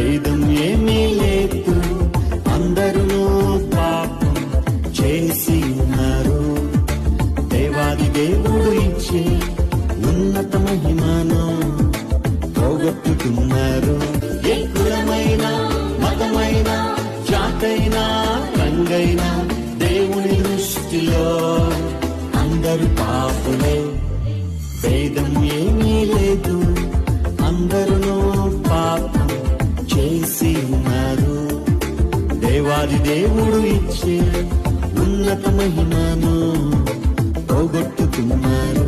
భేదం ఏమీ లేదు, అందరూ పాపం చేసి ఉన్నారు. దేవాది దేవుడు ఇచ్చే ఉన్నత మహిమను పోగొట్టుకున్నారు. ఏ కులమైన మతమైన జాతైనా రంగైనా దేవుని దృష్టిలో అందరూ పాపులే. భేదం ఏమీ లేదు, అందరూ పాపం చేసి ఉన్నారు. దేవాది దేవుడు ఇచ్చే ఉన్నత మహిమను పోగొట్టుకున్నారు.